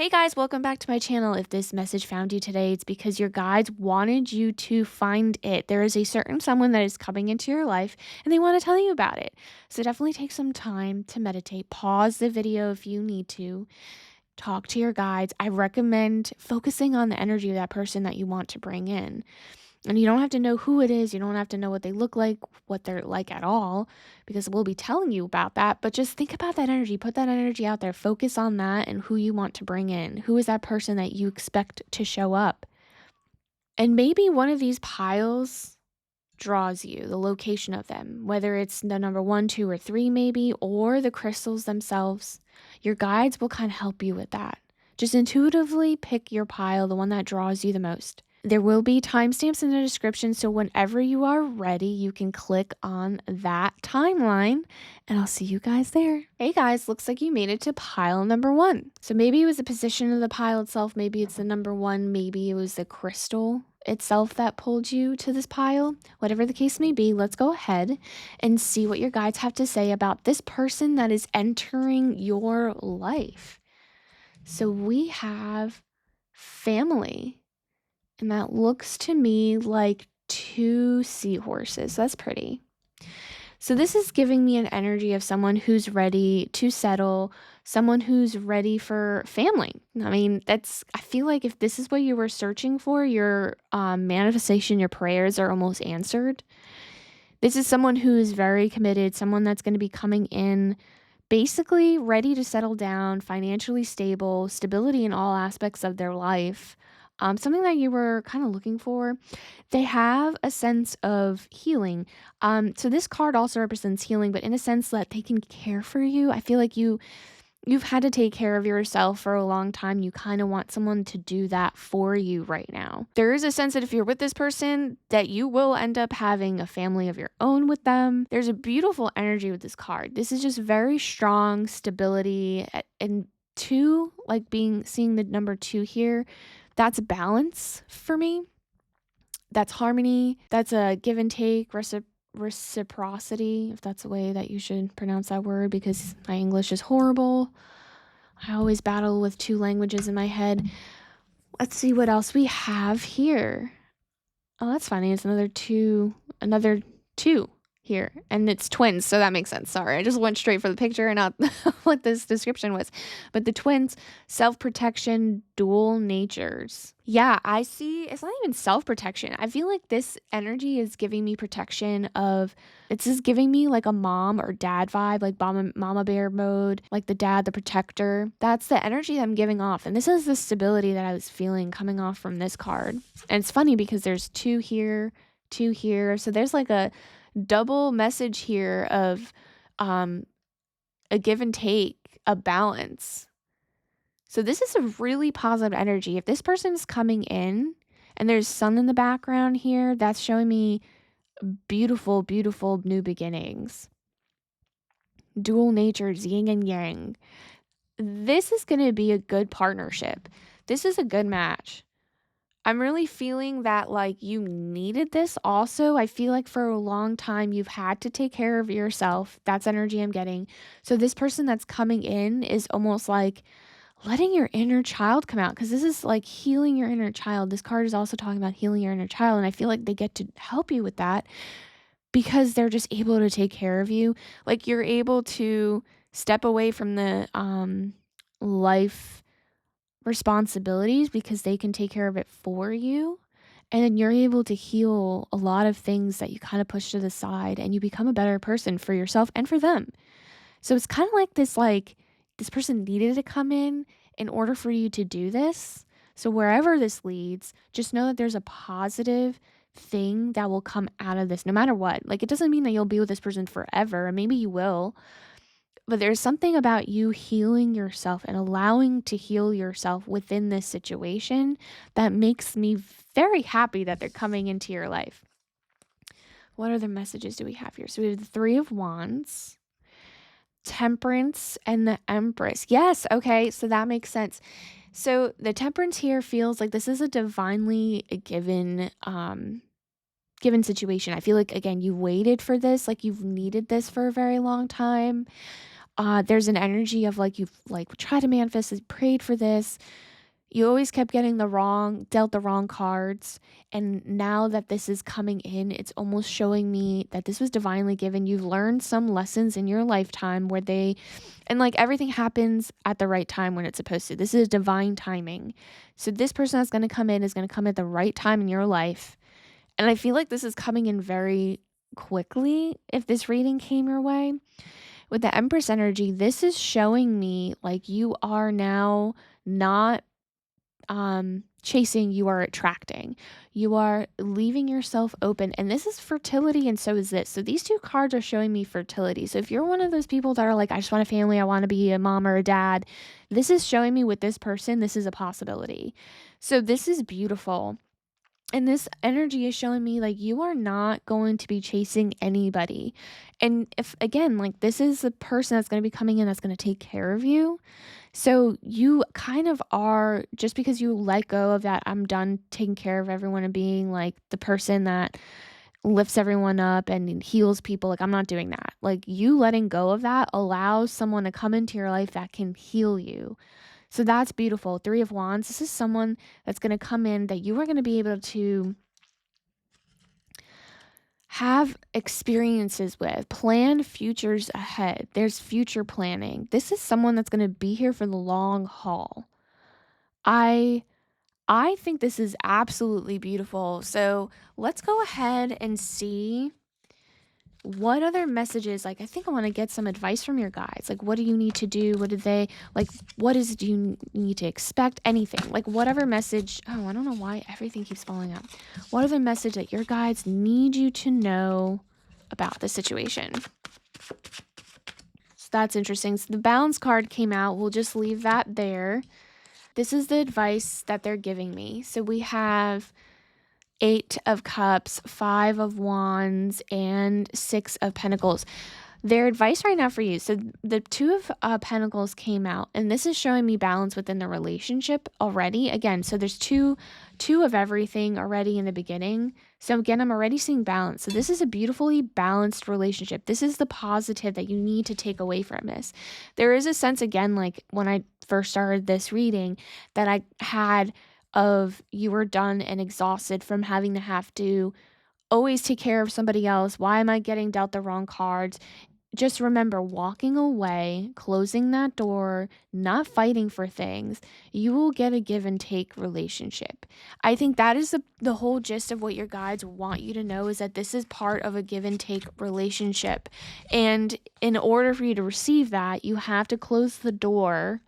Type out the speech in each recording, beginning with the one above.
Hey guys, welcome back to my channel. If this message found you today, it's because your guides wanted you to find it. There is a certain someone that is coming into your life and they want to tell you about it. So definitely take some time to meditate. Pause the video if you need to. Talk to your guides. I recommend focusing on the energy of that person that you want to bring in. And you don't have to know who it is. You don't have to know what they look like, what they're like at all, because we'll be telling you about that. But just think about that energy. Put that energy out there. Focus on that and who you want to bring in. Who is that person that you expect to show up? And maybe one of these piles draws you, the location of them, whether it's the number 1, 2, or 3, maybe, or the crystals themselves. Your guides will kind of help you with that. Just intuitively pick your pile, the one that draws you the most. There will be timestamps in the description, so whenever you are ready, you can click on that timeline, and I'll see you guys there. Hey guys, looks like you made it to pile number 1. So maybe it was the position of the pile itself, maybe it's the number 1, maybe it was the crystal itself that pulled you to this pile. Whatever the case may be, let's go ahead and see what your guides have to say about this person that is entering your life. So we have family. And that looks to me like 2 seahorses. That's pretty. So this is giving me an energy of someone who's ready to settle, someone who's ready for family. I mean, I feel like if this is what you were searching for, your manifestation, your prayers are almost answered. This is someone who is very committed, someone that's going to be coming in basically ready to settle down, financially stable, stability in all aspects of their life. Something that you were kind of looking for. They have a sense of healing. So this card also represents healing, but in a sense that they can care for you. I feel like you've had to take care of yourself for a long time. You kind of want someone to do that for you right now. There is a sense that if you're with this person, that you will end up having a family of your own with them. There's a beautiful energy with this card. This is just very strong stability, and 2, like seeing the number 2 here, that's balance for me. That's harmony. That's a give and take, reciprocity, if that's the way that you should pronounce that word, because my English is horrible. I always battle with 2 languages in my head. Let's see what else we have here. Oh, that's funny. It's another 2 here, and it's twins, so that makes sense. Sorry, I just went straight for the picture and not what this description was. But the twins, self-protection, dual natures. Yeah, I see. It's not even self-protection. I feel like this energy is giving me protection of, it's just giving me like a mom or dad vibe, like mama bear mode, like the dad, the protector. That's the energy that I'm giving off. And this is the stability that I was feeling coming off from this card. And it's funny because there's 2 here, 2 here. So there's like a double message here of a give and take, a balance. So this is a really positive energy. If this person is coming in and there's sun in the background here, that's showing me beautiful, beautiful new beginnings. Dual natures, yin and yang. This is going to be a good partnership. This is a good match. I'm really feeling that like you needed this also. I feel like for a long time you've had to take care of yourself. That's energy I'm getting. So this person that's coming in is almost like letting your inner child come out, because this is like healing your inner child. This card is also talking about healing your inner child, and I feel like they get to help you with that because they're just able to take care of you. Like you're able to step away from the life responsibilities because they can take care of it for you. And then you're able to heal a lot of things that you kind of push to the side, and you become a better person for yourself and for them. So it's kind of like this person needed to come in order for you to do this. So wherever this leads, just know that there's a positive thing that will come out of this no matter what. Like it doesn't mean that you'll be with this person forever, and maybe you will. But there's something about you healing yourself and allowing to heal yourself within this situation that makes me very happy that they're coming into your life. What other messages do we have here? So we have the 3 of Wands, Temperance, and the Empress. Yes, okay, so that makes sense. So the Temperance here feels like this is a divinely given situation. I feel like, again, you waited for this, like you've needed this for a very long time. There's an energy of like you've like tried to manifest, prayed for this, you always kept getting dealt the wrong cards. And now that this is coming in, it's almost showing me that this was divinely given. You've learned some lessons in your lifetime and like everything happens at the right time when it's supposed to. This is divine timing. So this person that's going to come in is going to come at the right time in your life. And I feel like this is coming in very quickly if this reading came your way. With the Empress energy, this is showing me like you are now not chasing, you are attracting. You are leaving yourself open. And this is fertility, and so is this. So these two cards are showing me fertility. So if you're one of those people that are like, I just want a family, I want to be a mom or a dad, this is showing me with this person, this is a possibility. So this is beautiful. And this energy is showing me like you are not going to be chasing anybody. And if again, like this is the person that's going to be coming in that's going to take care of you. So you kind of are, just because you let go of that, I'm done taking care of everyone and being like the person that lifts everyone up and heals people. Like, I'm not doing that. Like, you letting go of that allows someone to come into your life that can heal you. So that's beautiful. Three of Wands. This is someone that's going to come in that you are going to be able to have experiences with, plan futures ahead. There's future planning. This is someone that's going to be here for the long haul. I think this is absolutely beautiful. So let's go ahead and see what other messages, like I think I want to get some advice from your guides. Like, what do you need to do? What did they, like, what is, do you need to expect? Anything, like whatever message. Oh, I don't know why everything keeps falling out. What other message that your guides need you to know about the situation? So that's interesting. So the balance card came out. We'll just leave that there. This is the advice that they're giving me. So we have 8 of Cups, 5 of Wands, and 6 of Pentacles. Their advice right now for you. So the 2 of Pentacles came out, and this is showing me balance within the relationship already. Again, so there's two of everything already in the beginning. So again, I'm already seeing balance. So this is a beautifully balanced relationship. This is the positive that you need to take away from this. There is a sense, again, like when I first started this reading, that I had of you were done and exhausted from having to have to always take care of somebody else. Why am I getting dealt the wrong cards? Just remember, walking away, closing that door, not fighting for things, you will get a give and take relationship. I think that is the whole gist of what your guides want you to know, is that this is part of a give and take relationship. And in order for you to receive that, you have to close the door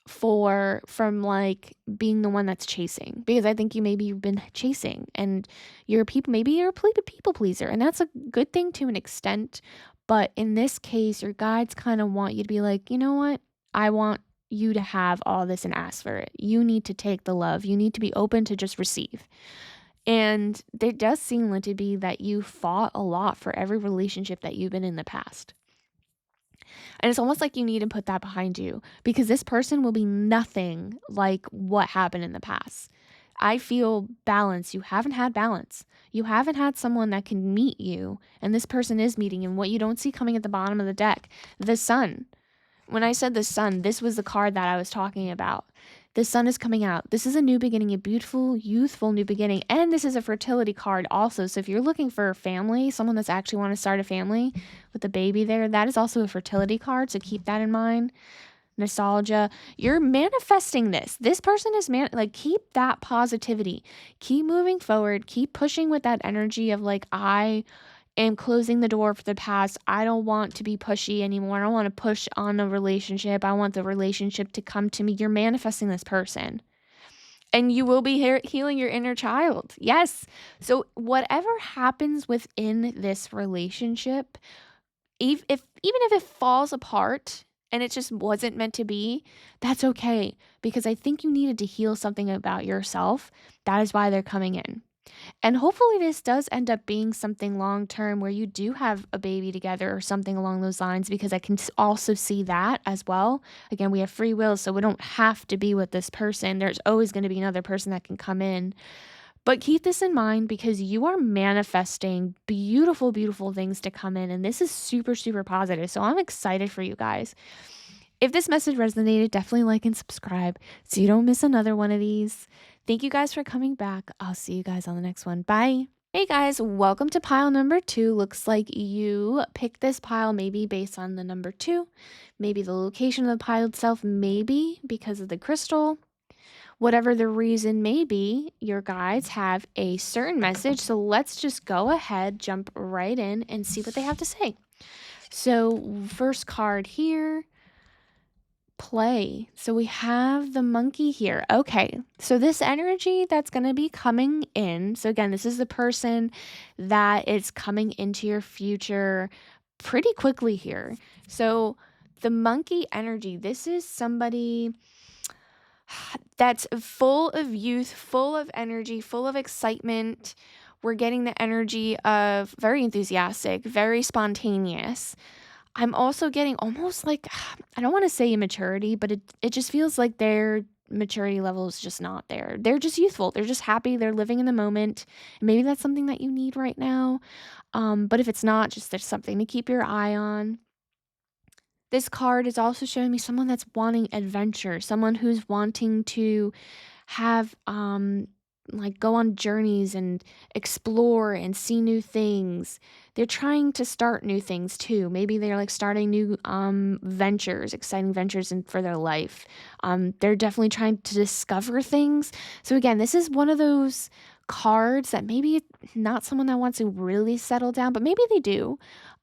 from like being the one that's chasing, because I think you've been chasing and maybe you're a people pleaser, and that's a good thing to an extent. But in this case, your guides kind of want you to be like, you know what? I want you to have all this and ask for it. You need to take the love. You need to be open to just receive. And there does seem like to be that you fought a lot for every relationship that you've been in the past. And it's almost like you need to put that behind you, because this person will be nothing like what happened in the past. I feel balance. You haven't had balance. You haven't had someone that can meet you, and this person is meeting you. And what you don't see coming at the bottom of the deck, the sun. When I said the sun, this was the card that I was talking about. The sun is coming out. This is a new beginning, a beautiful, youthful new beginning. And this is a fertility card also. So if you're looking for a family, someone that's actually want to start a family with a baby there, that is also a fertility card. So keep that in mind. Nostalgia. You're manifesting this. This person is keep that positivity. Keep moving forward. Keep pushing with that energy of like, I am closing the door for the past. I don't want to be pushy anymore. I don't want to push on a relationship. I want the relationship to come to me. You're manifesting this person. And you will be healing your inner child. Yes. So whatever happens within this relationship, even if it falls apart and it just wasn't meant to be, that's okay. Because I think you needed to heal something about yourself. That is why they're coming in. And hopefully this does end up being something long-term where you do have a baby together or something along those lines, because I can also see that as well. Again, we have free will, so we don't have to be with this person. There's always going to be another person that can come in. But keep this in mind because you are manifesting beautiful, beautiful things to come in. And this is super, super positive. So I'm excited for you guys. If this message resonated, definitely like and subscribe so you don't miss another one of these. Thank you guys for coming back. I'll see you guys on the next one. Bye. Hey guys, welcome to pile number 2. Looks like you picked this pile maybe based on the number 2, maybe the location of the pile itself, maybe because of the crystal. Whatever the reason may be, your guides have a certain message. So let's just go ahead, jump right in and see what they have to say. So first card here, play. So we have the monkey here. Okay, so this energy that's going to be coming in. So again, this is the person that is coming into your future pretty quickly here. So the monkey energy, this is somebody that's full of youth, full of energy, full of excitement. We're getting the energy of very enthusiastic, very spontaneous. I'm also getting almost like, I don't want to say immaturity, but it just feels like their maturity level is just not there. They're just youthful. They're just happy. They're living in the moment. Maybe that's something that you need right now. But if it's not, just there's something to keep your eye on. This card is also showing me someone that's wanting adventure, someone who's wanting to have like go on journeys and explore and see new things. They're trying to start new things too. Maybe they're like starting new ventures, exciting ventures for their life. They're definitely trying to discover things. So again, this is one of those cards that maybe not someone that wants to really settle down, but maybe they do.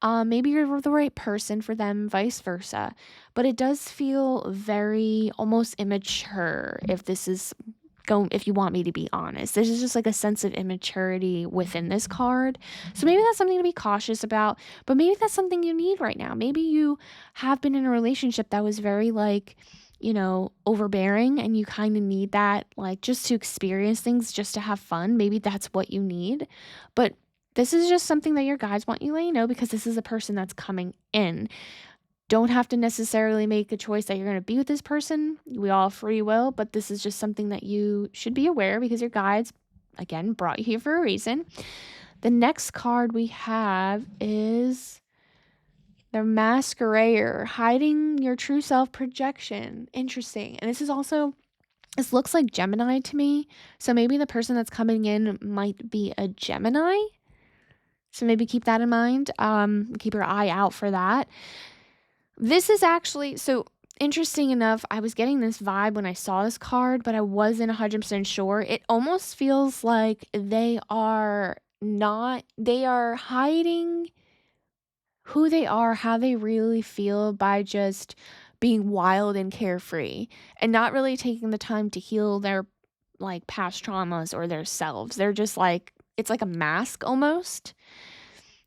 Maybe you're the right person for them, vice versa. But it does feel very almost immature if you want me to be honest. There's just like a sense of immaturity within this card. So maybe that's something to be cautious about, but maybe that's something you need right now. Maybe you have been in a relationship that was very like, overbearing, and you kind of need that, like, just to experience things, just to have fun. Maybe that's what you need. But this is just something that your guides want you to let you know because this is a person that's coming in. Don't have to necessarily make a choice that you're going to be with this person. We all have free will, but this is just something that you should be aware because your guides, again, brought you here for a reason. The next card we have is the Masquerader, hiding your true self projection. Interesting. And this looks like Gemini to me. So maybe the person that's coming in might be a Gemini. So maybe keep that in mind. Keep your eye out for that. This is actually, so interesting enough, I was getting this vibe when I saw this card, but I wasn't 100% sure. It almost feels like they are hiding who they are, how they really feel by just being wild and carefree and not really taking the time to heal their like past traumas or their selves. They're just like, it's like a mask almost.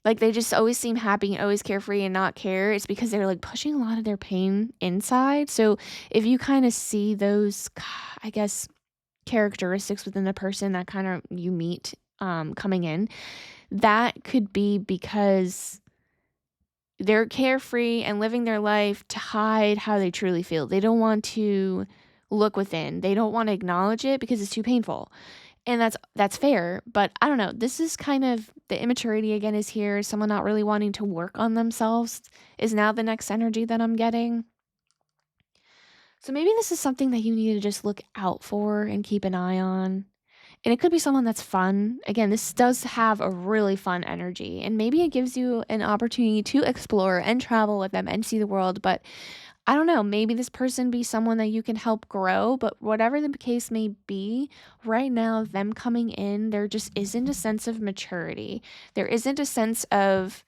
Like they just always seem happy and always carefree and not care. It's because they're like pushing a lot of their pain inside. So if you kind of see those, I guess, characteristics within the person that kind of you meet coming in, that could be because they're carefree and living their life to hide how they truly feel. They don't want to look within. They don't want to acknowledge it because it's too painful. And that's fair, but I don't know. This is kind of the immaturity again is here. Someone not really wanting to work on themselves is now the next energy that I'm getting. So maybe this is something that you need to just look out for and keep an eye on. And it could be someone that's fun. Again, this does have a really fun energy, and maybe it gives you an opportunity to explore and travel with them and see the world. But I don't know, maybe this person be someone that you can help grow, but whatever the case may be, right now, them coming in, there just isn't a sense of maturity. There isn't a sense of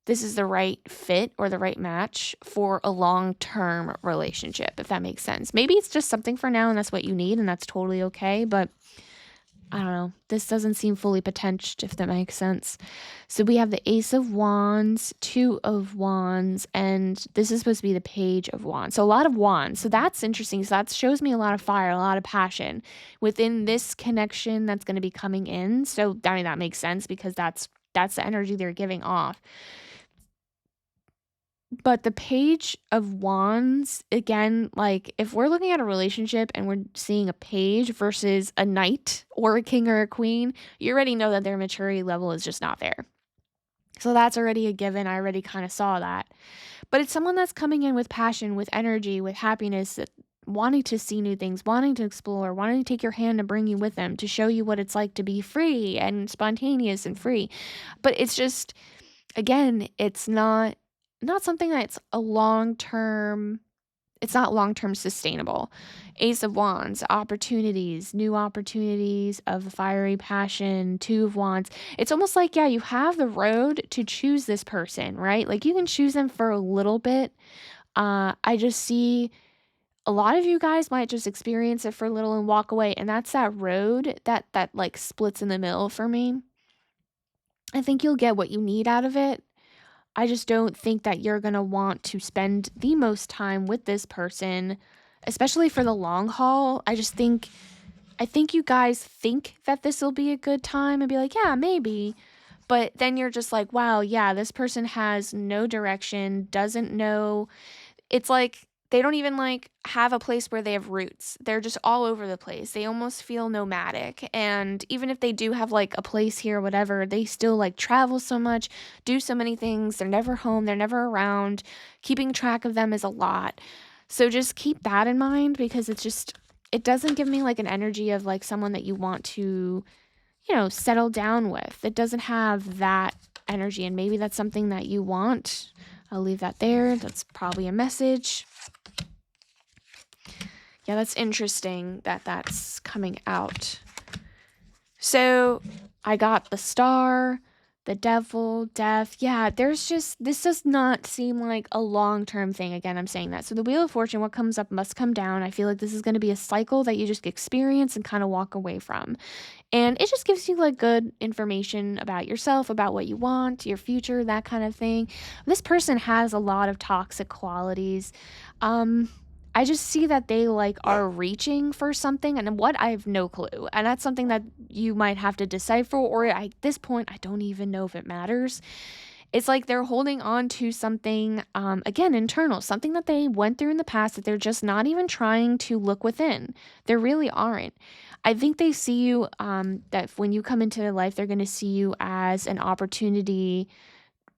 this is the right fit or the right match for a long-term relationship, if that makes sense. Maybe it's just something for now and that's what you need and that's totally okay, but I don't know. This doesn't seem fully potential, if that makes sense. So we have the Ace of Wands, Two of Wands, and this is supposed to be the Page of Wands. So a lot of wands. So that's interesting. So that shows me a lot of fire, a lot of passion within this connection that's going to be coming in. So I mean that makes sense because that's the energy they're giving off. But the Page of Wands, again, like if we're looking at a relationship and we're seeing a page versus a knight or a king or a queen, you already know that their maturity level is just not there. So that's already a given. I already kind of saw that. But it's someone that's coming in with passion, with energy, with happiness, wanting to see new things, wanting to explore, wanting to take your hand and bring you with them to show you what it's like to be free and spontaneous and free. But it's just, again, it's not something that's a long-term, it's not long-term sustainable. Ace of Wands, opportunities, new opportunities of fiery passion, Two of Wands. It's almost like, yeah, you have the road to choose this person, right? Like you can choose them for a little bit. I just see a lot of you guys might just experience it for a little and walk away, and that's that road that like splits in the middle for me. I think you'll get what you need out of it. I just don't think that you're going to want to spend the most time with this person, especially for the long haul. I think you guys think that this will be a good time and be like, "Yeah, maybe." But then you're just like, "Wow, yeah, this person has no direction, doesn't know." It's like they don't even like have a place where they have roots. They're just all over the place. They almost feel nomadic. And even if they do have like a place here, whatever, they still like travel so much, do so many things. They're never home, they're never around. Keeping track of them is a lot. So just keep that in mind because it doesn't give me like an energy of like someone that you want to, settle down with. It doesn't have that energy. And maybe that's something that you want. I'll leave that there. That's probably a message. Yeah, that's interesting that that's coming out. So I got the Star, the Devil, Death. Yeah, this does not seem like a long-term thing. Again, I'm saying that. So the Wheel of Fortune, what comes up must come down. I feel like this is going to be a cycle that you just experience and kind of walk away from. And it just gives you like good information about yourself, about what you want, your future, that kind of thing. This person has a lot of toxic qualities. Um, I just see that they like are reaching for something and what I have no clue. And that's something that you might have to decipher or at this point I don't even know if it matters. It's like they're holding on to something, again, internal, something that they went through in the past that they're just not even trying to look within. They really aren't. I think they see you, that when you come into their life, they're going to see you as an opportunity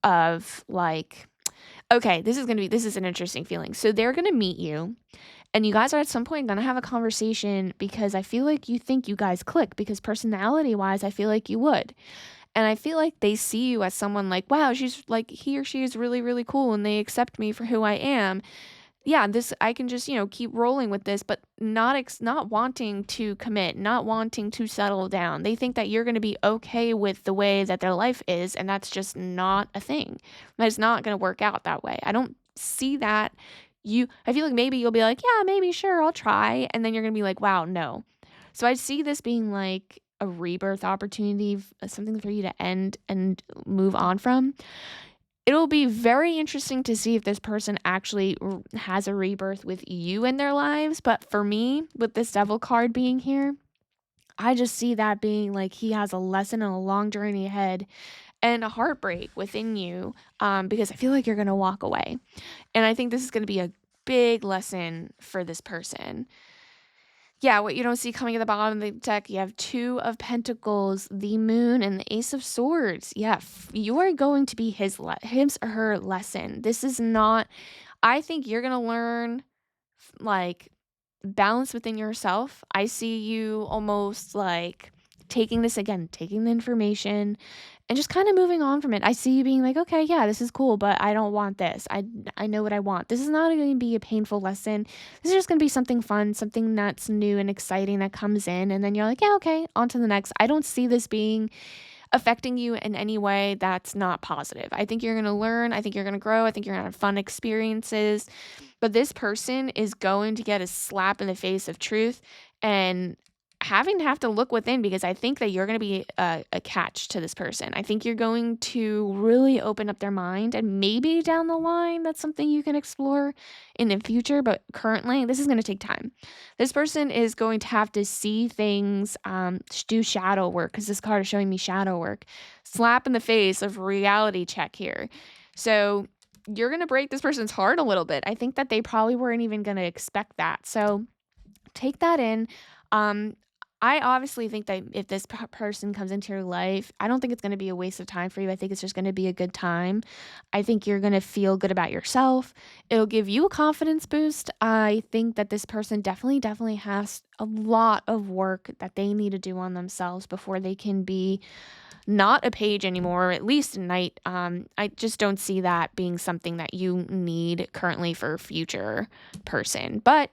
of like, okay, this is an interesting feeling. So they're going to meet you and you guys are at some point going to have a conversation because I feel like you think you guys click because personality wise, I feel like you would. And I feel like they see you as someone like, wow, she's like, he or she is really, really cool and they accept me for who I am. Yeah, this I can just, keep rolling with this, but not wanting to commit, not wanting to settle down. They think that you're going to be okay with the way that their life is, and that's just not a thing. That's not going to work out that way. I don't see that. I feel like maybe you'll be like, yeah, maybe sure, I'll try, and then you're going to be like, wow, no. So I see this being like a rebirth opportunity, something for you to end and move on from. It'll be very interesting to see if this person actually has a rebirth with you in their lives. But for me, with this Devil card being here, I just see that being like he has a lesson and a long journey ahead and a heartbreak within you, because I feel like you're going to walk away. And I think this is going to be a big lesson for this person. Yeah, what you don't see coming at the bottom of the deck, you have Two of Pentacles, the Moon, and the Ace of Swords. Yeah, you are going to be his or her lesson. This is not, I think you're going to learn like balance within yourself. I see you almost like taking this again, taking the information and just kind of moving on from it. I see you being like, okay, yeah, this is cool, but I don't want this. I know what I want. This is not going to be a painful lesson. This is just going to be something fun, something that's new and exciting that comes in. And then you're like, yeah, okay, on to the next. I don't see this being affecting you in any way that's not positive. I think you're going to learn. I think you're going to grow. I think you're going to have fun experiences. But this person is going to get a slap in the face of truth and having to have to look within because I think that you're going to be a catch to this person. I think you're going to really open up their mind and maybe down the line that's something you can explore in the future. But currently, this is going to take time. This person is going to have to see things, do shadow work because this card is showing me shadow work. Slap in the face of reality check here. So you're gonna break this person's heart a little bit. I think that they probably weren't even gonna expect that. So take that in. Um, I obviously think that if this person comes into your life, I don't think it's going to be a waste of time for you. I think it's just going to be a good time. I think you're going to feel good about yourself. It'll give you a confidence boost. I think that this person definitely has a lot of work that they need to do on themselves before they can be not a page anymore, or at least a knight. I just don't see that being something that you need currently for a future person. But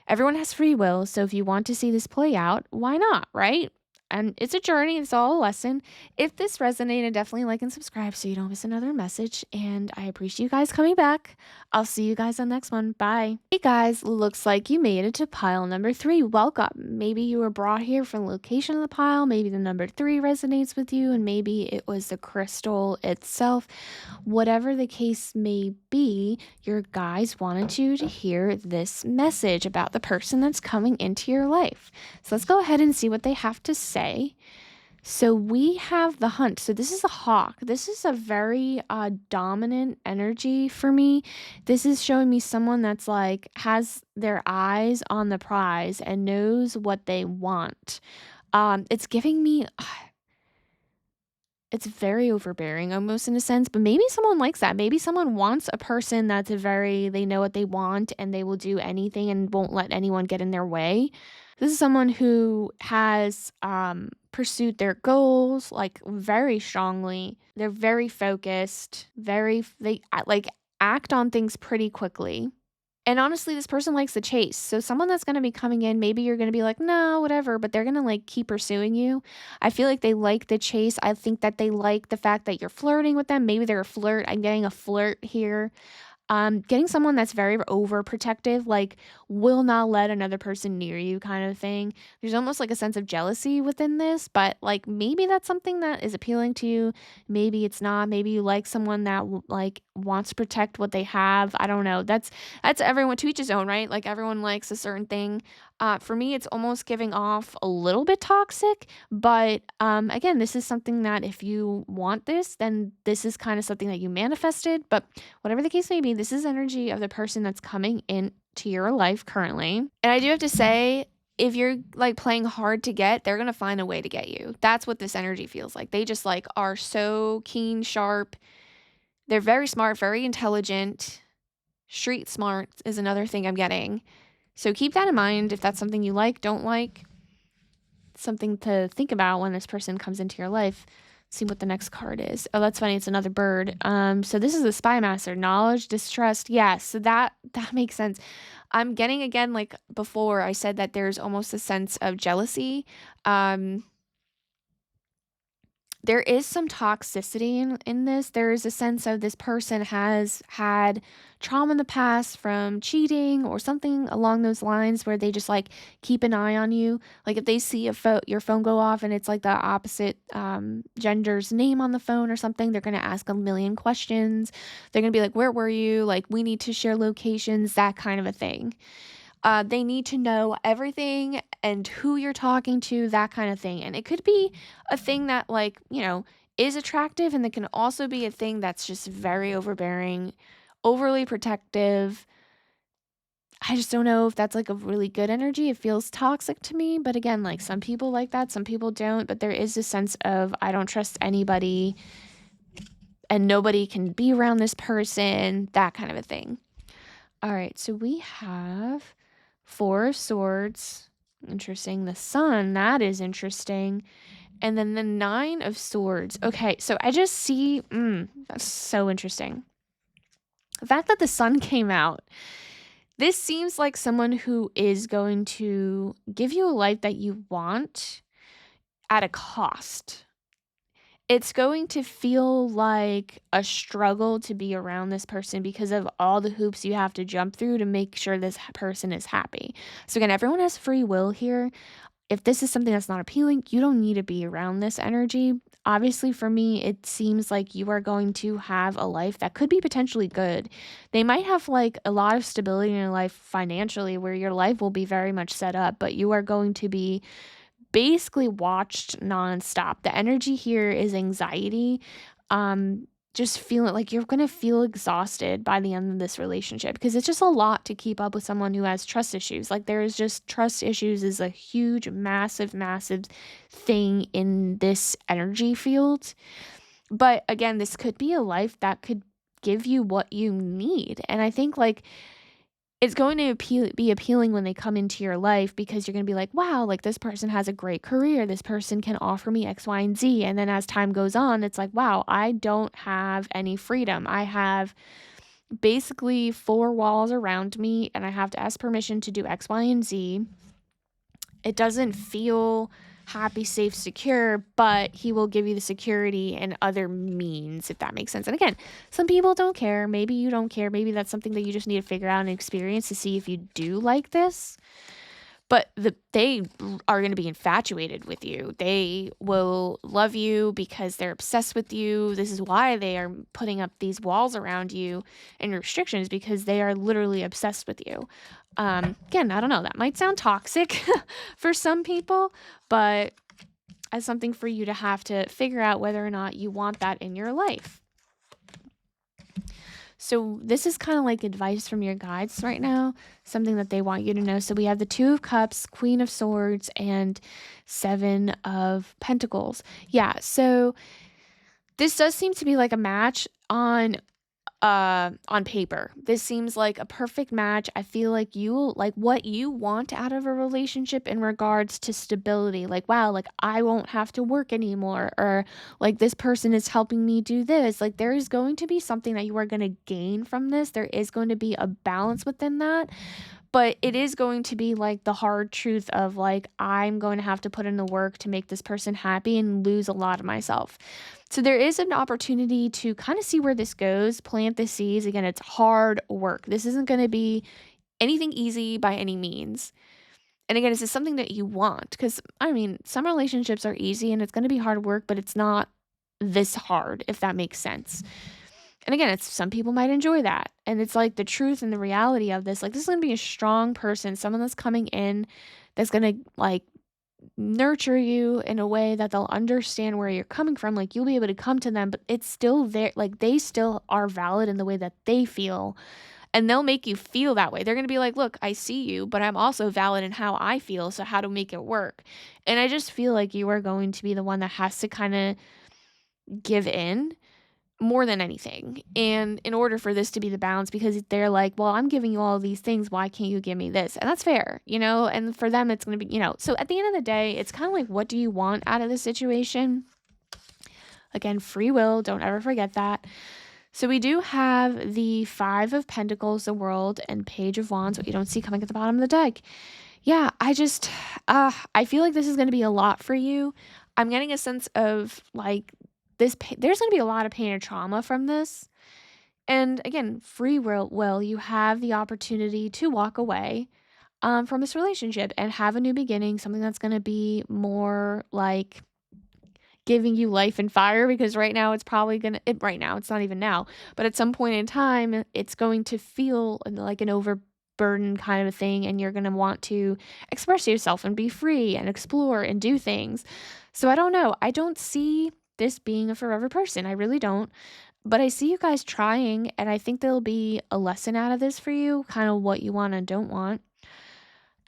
everyone has free will, so if you want to see this play out, why not, right? And it's a journey, it's all a lesson. If this resonated, definitely like and subscribe so you don't miss another message. And I appreciate you guys coming back. I'll see you guys on the next one. Bye. Hey guys, looks like you made it to pile number 3. Welcome. Maybe you were brought here from the location of the pile. Maybe the number 3 resonates with you, and maybe it was the crystal itself. Whatever the case may be, your guides wanted you to hear this message about the person that's coming into your life. So let's go ahead and see what they have to say. So we have the hunt. So this is a hawk. This is a very dominant energy for me. This is showing me someone that's like has their eyes on the prize and knows what they want. It's giving me it's very overbearing almost in a sense, but maybe someone likes that. Maybe someone wants a person that's they know what they want and they will do anything and won't let anyone get in their way. This is someone who has pursued their goals like very strongly. They're very focused, they like act on things pretty quickly. And honestly, this person likes the chase. So someone that's going to be coming in, maybe you're going to be like, "No, whatever," but they're going to like keep pursuing you. I feel like they like the chase. I think that they like the fact that you're flirting with them. Maybe they're a flirt. I'm getting a flirt here. Getting someone that's very overprotective, like will not let another person near you kind of thing. There's almost like a sense of jealousy within this, but like maybe that's something that is appealing to you. Maybe it's not. Maybe you like someone that like wants to protect what they have. I don't know. That's everyone to each his own, right? Like everyone likes a certain thing. For me, it's almost giving off a little bit toxic, but again, this is something that if you want this, then this is kind of something that you manifested. But whatever the case may be, this is energy of the person that's coming into your life currently. And I do have to say, if you're like playing hard to get, they're going to find a way to get you. That's what this energy feels like. They just like are so keen, sharp. They're very smart, very intelligent. Street smart is another thing I'm getting. So keep that in mind if that's something you like, don't like. Something to think about when this person comes into your life. See what the next card is. Oh, that's funny. It's another bird. So this is the spy master. Knowledge, distrust. Yeah, so that makes sense. I'm getting again, like before, I said that there's almost a sense of jealousy. There is some toxicity in this. There is a sense of this person has had trauma in the past from cheating or something along those lines where they just like keep an eye on you. Like if they see your phone go off and it's like the opposite gender's name on the phone or something, they're going to ask a million questions. They're going to be like, "Where were you? Like we need to share locations," that kind of a thing. They need to know everything and who you're talking to, that kind of thing. And it could be a thing that, like, is attractive, and it can also be a thing that's just very overbearing, overly protective. I just don't know if that's like a really good energy. It feels toxic to me. But again, like some people like that, some people don't. But there is a sense of I don't trust anybody and nobody can be around this person, that kind of a thing. All right, so we have 4 of Swords. Interesting. The Sun, that is interesting. And then the 9 of Swords. Okay, so I just see, that's so interesting. The fact that the Sun came out, this seems like someone who is going to give you a life that you want at a cost. It's going to feel like a struggle to be around this person because of all the hoops you have to jump through to make sure this person is happy. So again, everyone has free will here. If this is something that's not appealing, you don't need to be around this energy. Obviously, for me, it seems like you are going to have a life that could be potentially good. They might have like a lot of stability in your life financially where your life will be very much set up, but you are going to be basically watched nonstop. The energy here is anxiety. just feeling like you're going to feel exhausted by the end of this relationship because it's just a lot to keep up with someone who has trust issues. Like there is just trust issues is a huge, massive, massive thing in this energy field. But again, this could be a life that could give you what you need. And I think like it's going to be appealing when they come into your life because you're going to be like, wow, like this person has a great career. This person can offer me X, Y, and Z. And then as time goes on, it's like, wow, I don't have any freedom. I have basically four walls around me and I have to ask permission to do X, Y, and Z. It doesn't feel happy, safe, secure, but he will give you the security and other means, if that makes sense. And again, some people don't care. Maybe you don't care. Maybe that's something that you just need to figure out and experience to see if you do like this. But they are going to be infatuated with you. They will love you because they're obsessed with you. This is why they are putting up these walls around you and restrictions because they are literally obsessed with you. Again, I don't know. That might sound toxic for some people, but as something for you to have to figure out whether or not you want that in your life. So this is kind of like advice from your guides right now, something that they want you to know. So we have the Two of Cups, Queen of Swords, and Seven of Pentacles. Yeah, so this does seem to be like a match on paper. This seems like a perfect match. I feel like you like what you want out of a relationship in regards to stability. Like, wow, like I won't have to work anymore, or like this person is helping me do this. Like there is going to be something that you are going to gain from this. There is going to be a balance within that. But it is going to be like the hard truth of like, I'm going to have to put in the work to make this person happy and lose a lot of myself. So there is an opportunity to kind of see where this goes, plant the seeds. Again, it's hard work. This isn't going to be anything easy by any means. And again, this is something that you want because, I mean, some relationships are easy and it's going to be hard work, but it's not this hard, if that makes sense. And again, it's some people might enjoy that. And it's like the truth and the reality of this. Like, this is going to be a strong person, someone that's coming in that's going to like nurture you in a way that they'll understand where you're coming from. Like, you'll be able to come to them, but it's still there. Like, they still are valid in the way that they feel. And they'll make you feel that way. They're going to be like, look, I see you, but I'm also valid in how I feel. So, how to make it work? And I just feel like you are going to be the one that has to kind of give in more than anything. And in order for this to be the balance, because they're like, well, I'm giving you all these things. Why can't you give me this? And that's fair, you know? And for them, it's going to be, you know, so at the end of the day, it's kind of like, what do you want out of this situation? Again, free will. Don't ever forget that. So we do have the Five of Pentacles, the World, and Page of Wands, what you don't see coming at the bottom of the deck. Yeah, I feel like this is going to be a lot for you. I'm getting a sense of like, there's going to be a lot of pain and trauma from this. And again, free will, you have the opportunity to walk away from this relationship and have a new beginning, something that's going to be more like giving you life and fire, because right now it's probably right now, it's not even now, but at some point in time, it's going to feel like an overburden kind of a thing, and you're going to want to express yourself and be free and explore and do things. So I don't know. I don't see this being a forever person. I really don't. But I see you guys trying, and I think there'll be a lesson out of this for you, kind of what you want and don't want.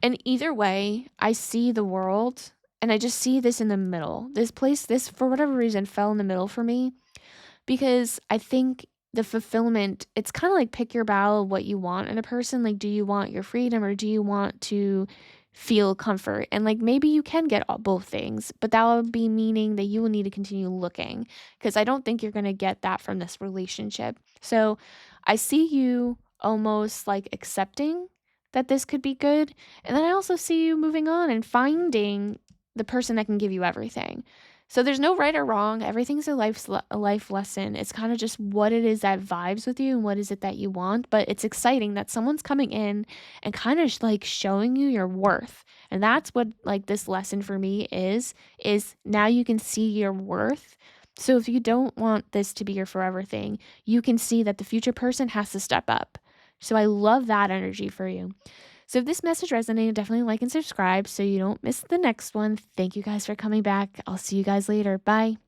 And either way, I see the world, and I just see this in the middle. This, for whatever reason, fell in the middle for me, because I think the fulfillment, it's kind of like pick your battle of what you want in a person. Like, do you want your freedom, or do you want to feel comfort? And like, maybe you can get both things, but that would be meaning that you will need to continue looking, because I don't think you're going to get that from this relationship. So I see you almost like accepting that this could be good. And then I also see you moving on and finding the person that can give you everything. So there's no right or wrong. Everything's a life lesson. It's kind of just what it is that vibes with you and what is it that you want. But it's exciting that someone's coming in and kind of like showing you your worth. And that's what like this lesson for me is now you can see your worth. So if you don't want this to be your forever thing, you can see that the future person has to step up. So I love that energy for you. So if this message resonated, definitely like and subscribe so you don't miss the next one. Thank you guys for coming back. I'll see you guys later. Bye.